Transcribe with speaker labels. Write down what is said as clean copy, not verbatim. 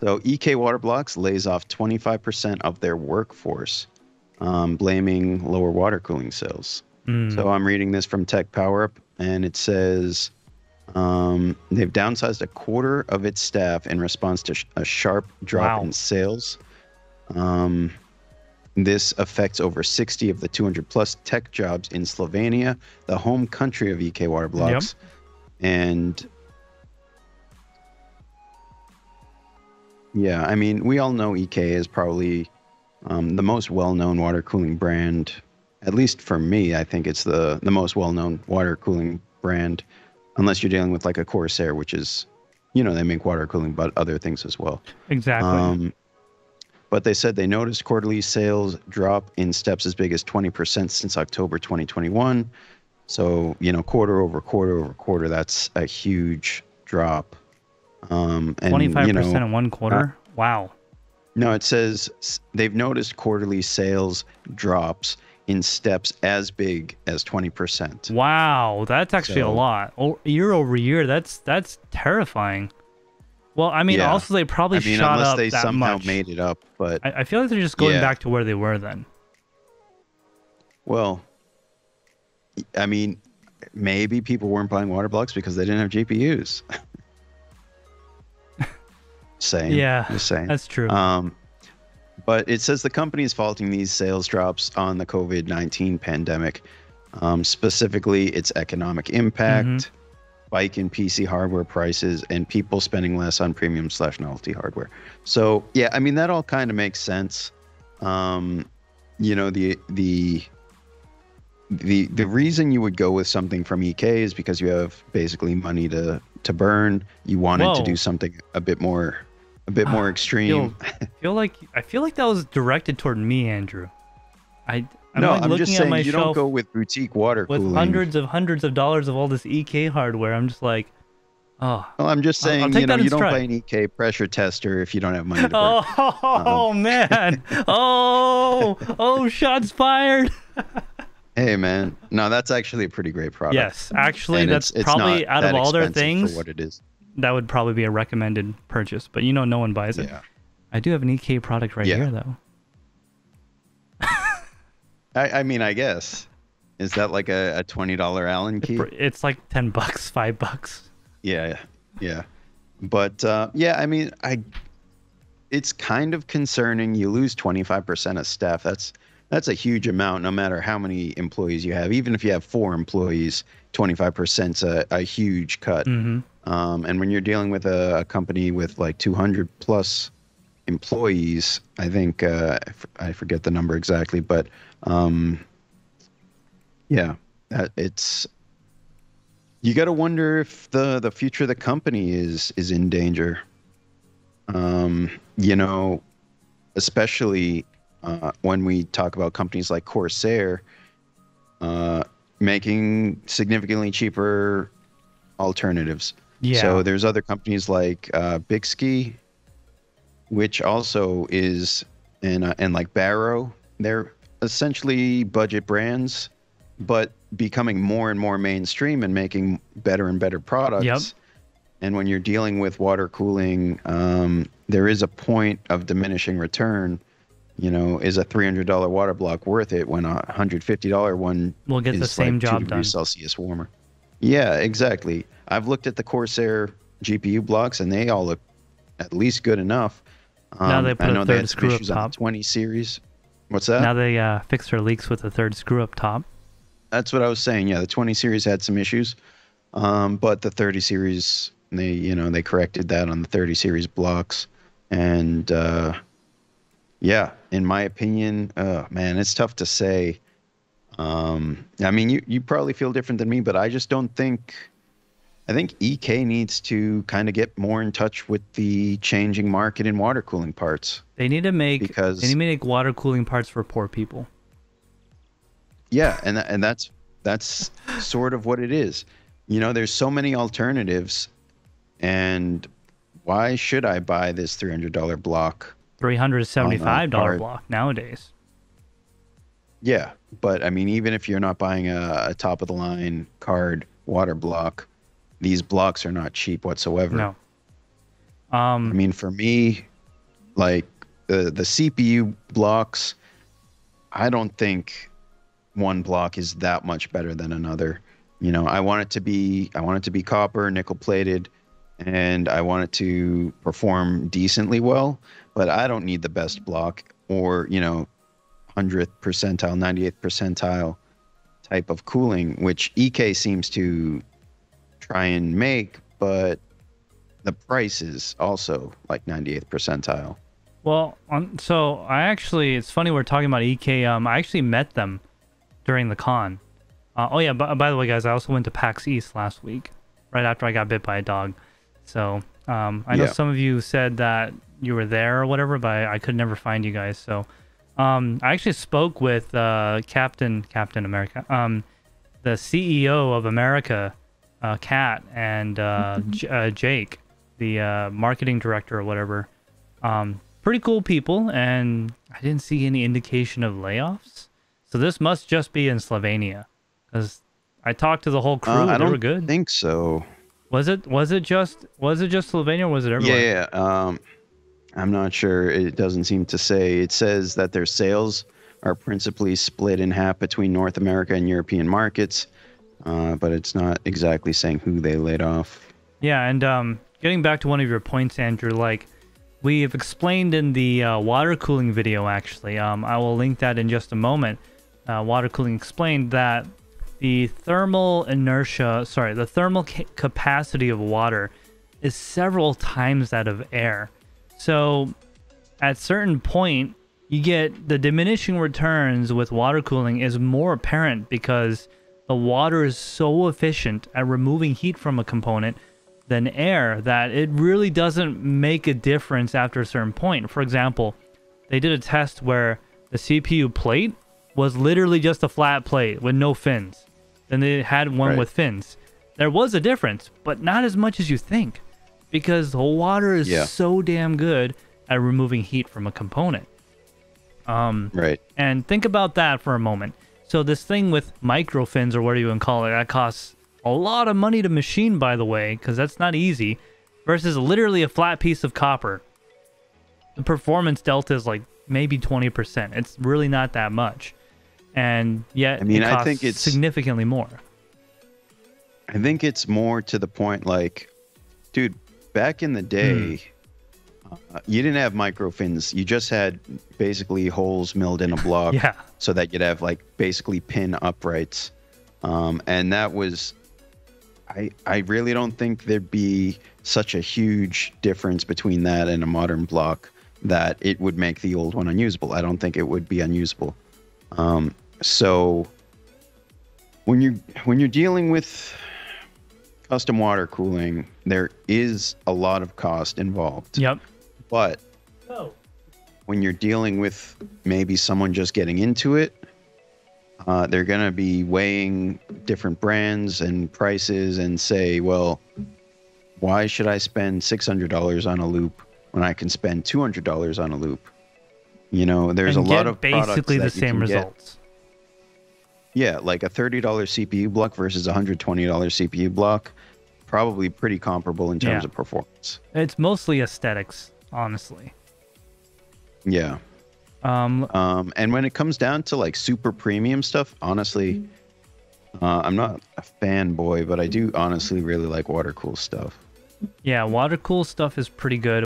Speaker 1: So EK Water Blocks lays off 25% of their workforce, blaming lower water cooling sales. So I'm reading this from Tech Power Up, and it says they've downsized a quarter of its staff in response to a sharp drop in sales. This affects over 60 of the 200 plus tech jobs in Slovenia, the home country of EK Water Blocks. Yep. And yeah, I mean, we all know EK is probably the most well-known water cooling brand. At least for me, I think it's the most well-known water cooling brand, unless you're dealing with like a Corsair, which is, you know, they make water cooling, but other things as well.
Speaker 2: Exactly.
Speaker 1: But they said they noticed quarterly sales drop in steps as big as 20% since October 2021. So, you know, quarter over quarter, that's a huge drop. And
Speaker 2: 25% in one quarter? Wow.
Speaker 1: No, it says they've noticed quarterly sales drops in steps as big as 20%.
Speaker 2: Wow, that's actually a lot. Year over year, that's terrifying. Well, I mean, also they probably shot
Speaker 1: unless
Speaker 2: up
Speaker 1: they
Speaker 2: that
Speaker 1: somehow
Speaker 2: much.
Speaker 1: made it up, but
Speaker 2: I feel like they're just going back to where they were then.
Speaker 1: Well, I mean, maybe people weren't buying water blocks because they didn't have GPUs.
Speaker 2: Just saying. That's true.
Speaker 1: But it says the company is faulting these sales drops on the COVID-19 pandemic, specifically its economic impact, spike in PC hardware prices, and people spending less on premium/novelty hardware. So yeah, I mean that all kind of makes sense. You know, the reason you would go with something from EK is because you have basically money to burn. You wanted to do something a bit more extreme.
Speaker 2: I feel like that was directed toward me, Andrew. I'm
Speaker 1: just saying you don't go with boutique water cooling
Speaker 2: with hundreds of dollars of all this EK hardware. I'm just like, oh.
Speaker 1: Well, I'm just saying, you know, you don't buy an EK pressure tester if you don't have money to burn.
Speaker 2: Oh man! Oh, shots fired!
Speaker 1: Hey man, no, that's actually a pretty great product.
Speaker 2: Yes, actually, that's probably out of all their things,
Speaker 1: for what it is.
Speaker 2: That would probably be a recommended purchase, but you know, no one buys it.
Speaker 1: Yeah.
Speaker 2: I do have an EK product right here, though.
Speaker 1: I mean, I guess. Is that like a $20 Allen key?
Speaker 2: It's like $10, $5.
Speaker 1: Yeah. But yeah, I mean, it's kind of concerning. You lose 25% of staff. That's a huge amount, no matter how many employees you have. Even if you have 4 employees, 25%'s a huge cut. And when you're dealing with a company with like 200 plus employees, I think I forget the number exactly, but yeah, it's, you got to wonder if the future of the company is in danger. You know, especially when we talk about companies like Corsair making significantly cheaper alternatives.
Speaker 2: Yeah.
Speaker 1: So there's other companies like Bixby, which also is, and like Barrow. They're essentially budget brands, but becoming more and more mainstream and making better and better products.
Speaker 2: Yep.
Speaker 1: And when you're dealing with water cooling, there is a point of diminishing return. You know, is a $300 water block worth it when a $150 one
Speaker 2: will get the same
Speaker 1: like
Speaker 2: job
Speaker 1: 2
Speaker 2: done?
Speaker 1: degrees Celsius warmer? Yeah, exactly. I've looked at the Corsair GPU blocks, and they all look at least good enough.
Speaker 2: Now they put
Speaker 1: I know
Speaker 2: a
Speaker 1: they
Speaker 2: third
Speaker 1: had some
Speaker 2: screw up
Speaker 1: issues on
Speaker 2: top.
Speaker 1: the 20 series. What's that?
Speaker 2: Now they fix their leaks with a third screw up top.
Speaker 1: That's what I was saying. Yeah, the 20 series had some issues, but the 30 series, they corrected that on the 30 series blocks, and yeah, in my opinion, man, it's tough to say. I mean, you probably feel different than me, but I just don't think. I think EK needs to kind of get more in touch with the changing market in water cooling parts.
Speaker 2: They need to make water cooling parts for poor people.
Speaker 1: Yeah, and that's sort of what it is. You know, there's so many alternatives, and why should I buy this $300 block?
Speaker 2: $375 block nowadays.
Speaker 1: Yeah, but I mean, even if you're not buying a top of the line card water block, these blocks are not cheap whatsoever.
Speaker 2: No.
Speaker 1: I mean, for me, like the CPU blocks, I don't think one block is that much better than another. You know, I want it to be copper, nickel plated, and I want it to perform decently well, but I don't need the best block or, you know, 100th percentile, 98th percentile type of cooling, which EK seems to try and make, but the price is also like 98th percentile.
Speaker 2: Well, so it's funny we're talking about EK. I actually met them during the con. Oh yeah, by the way, guys, I also went to PAX East last week, right after I got bit by a dog. So I know some of you said that you were there or whatever, but I could never find you guys. So I actually spoke with Captain America, the CEO of America, Kat, and Jake, the marketing director or whatever. Pretty cool people, and I didn't see any indication of layoffs. So this must just be in Slovenia, because I talked to the whole crew. They were good.
Speaker 1: I don't think so.
Speaker 2: Was it just Slovenia, or was it everywhere?
Speaker 1: Yeah. I'm not sure. It doesn't seem to say. It says that their sales are principally split in half between North America and European markets, but it's not exactly saying who they laid off.
Speaker 2: Yeah, and getting back to one of your points, Andrew, like we have explained in the water cooling video, actually, I will link that in just a moment. Water cooling explained that the thermal capacity of water is several times that of air. So at a certain point, you get the diminishing returns with water cooling is more apparent because the water is so efficient at removing heat from a component than air that it really doesn't make a difference after a certain point. For example, they did a test where the CPU plate was literally just a flat plate with no fins. Then they had one with fins. There was a difference, but not as much as you think, because the water is so damn good at removing heat from a component. And think about that for a moment. So this thing with micro fins, or whatever you want to call it, that costs a lot of money to machine, by the way, because that's not easy, versus literally a flat piece of copper. The performance delta is like maybe 20%. It's really not that much. And yet, I think it's significantly more.
Speaker 1: I think it's more to the point, like, dude, back in the day, you didn't have micro fins. You just had basically holes milled in a block so that you'd have like basically pin uprights. And that was, I really don't think there'd be such a huge difference between that and a modern block that it would make the old one unusable. I don't think it would be unusable. So when you're dealing with custom water cooling, there is a lot of cost involved.
Speaker 2: Yep.
Speaker 1: But when you're dealing with maybe someone just getting into it, they're going to be weighing different brands and prices and say, well, why should I spend $600 on a loop when I can spend $200 on a loop? You know, there's a lot of
Speaker 2: basically the same results.
Speaker 1: Yeah, like a $30 CPU block versus a $120 CPU block, probably pretty comparable in terms of performance.
Speaker 2: It's mostly aesthetics, honestly.
Speaker 1: Yeah. And when it comes down to like super premium stuff, honestly, I'm not a fanboy, but I do honestly really like water cool stuff.
Speaker 2: Yeah, water cool stuff is pretty good.